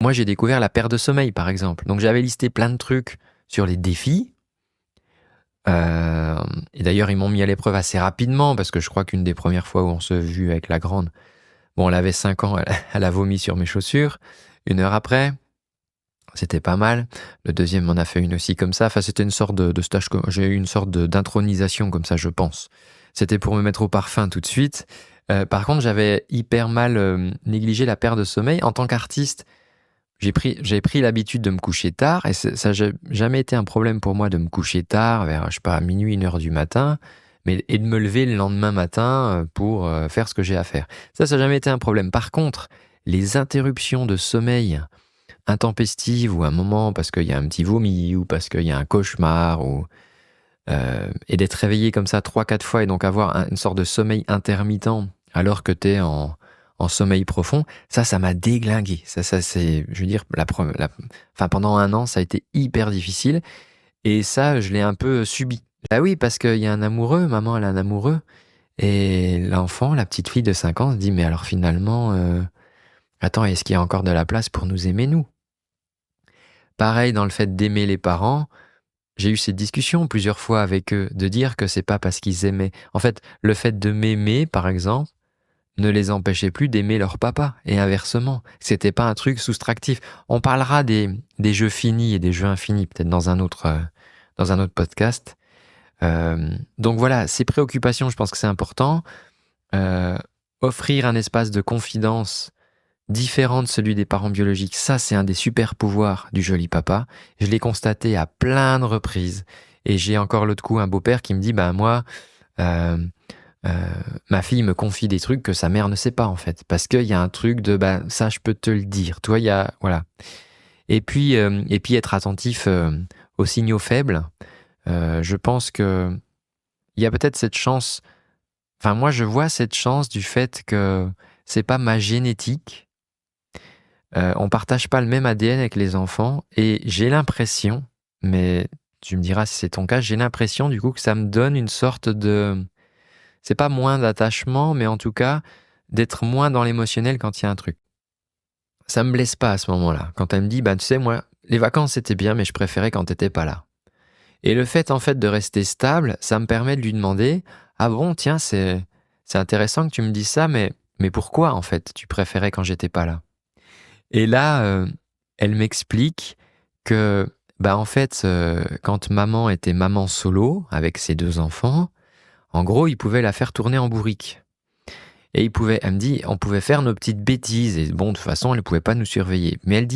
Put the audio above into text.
moi j'ai découvert la perte de sommeil par exemple. Donc j'avais listé plein de trucs sur les défis. Et d'ailleurs ils m'ont mis à l'épreuve assez rapidement parce que je crois qu'une des premières fois où on s'est vu avec la grande, bon elle avait 5 ans, elle a vomi sur mes chaussures. 1 heure après, c'était pas mal. Le deuxième m'en a fait une aussi comme ça. Enfin c'était une sorte de stage, j'ai eu une sorte d'intronisation comme ça je pense. C'était pour me mettre au parfum tout de suite. Par contre j'avais hyper mal négligé la perte de sommeil. En tant qu'artiste, j'ai pris l'habitude de me coucher tard et ça n'a jamais été un problème pour moi de me coucher tard, vers, je sais pas, minuit, 1 heure du matin, et de me lever le lendemain matin pour faire ce que j'ai à faire. Ça n'a jamais été un problème. Par contre, les interruptions de sommeil intempestives ou un moment parce qu'il y a un petit vomi ou parce qu'il y a un cauchemar et d'être réveillé comme ça 3-4 fois et donc avoir une sorte de sommeil intermittent alors que tu es en sommeil profond, ça m'a déglingué. Ça c'est, je veux dire, enfin, pendant 1 an, ça a été hyper difficile. Et ça, je l'ai un peu subi. Bah oui, parce qu'il y a un amoureux, maman, elle a un amoureux. Et l'enfant, la petite fille de 5 ans, se dit, mais alors finalement, attends, est-ce qu'il y a encore de la place pour nous aimer, nous? Pareil, dans le fait d'aimer les parents, j'ai eu cette discussion plusieurs fois avec eux, de dire que c'est pas parce qu'ils aimaient. En fait, le fait de m'aimer, par exemple, ne les empêchait plus d'aimer leur papa, et inversement. C'était pas un truc soustractif. On parlera des jeux finis et des jeux infinis, peut-être dans un autre podcast. Donc voilà, ces préoccupations, je pense que c'est important. Offrir un espace de confidence différent de celui des parents biologiques, ça c'est un des super pouvoirs du joli papa. Je l'ai constaté à plein de reprises. Et j'ai encore l'autre coup un beau-père qui me dit, moi... ma fille me confie des trucs que sa mère ne sait pas en fait, parce qu'il y a un truc de ça je peux te le dire, toi il y a voilà. Et puis être attentif aux signaux faibles. Je pense que il y a peut-être cette chance. Enfin moi je vois cette chance du fait que c'est pas ma génétique. On partage pas le même ADN avec les enfants et j'ai l'impression, mais tu me diras si c'est ton cas, j'ai l'impression du coup que ça me donne une sorte de... C'est pas moins d'attachement, mais en tout cas, d'être moins dans l'émotionnel quand il y a un truc. Ça me blesse pas à ce moment-là. Quand elle me dit, tu sais, moi, les vacances c'était bien, mais je préférais quand t'étais pas là. Et le fait, en fait, de rester stable, ça me permet de lui demander, ah bon, tiens, c'est intéressant que tu me dises ça, mais pourquoi, en fait, tu préférais quand j'étais pas là? Et là, elle m'explique que, en fait, quand maman était maman solo, avec ses 2 enfants, en gros, il pouvait la faire tourner en bourrique. Et elle me dit, on pouvait faire nos petites bêtises. Et bon, de toute façon, elle ne pouvait pas nous surveiller. Mais elle dit,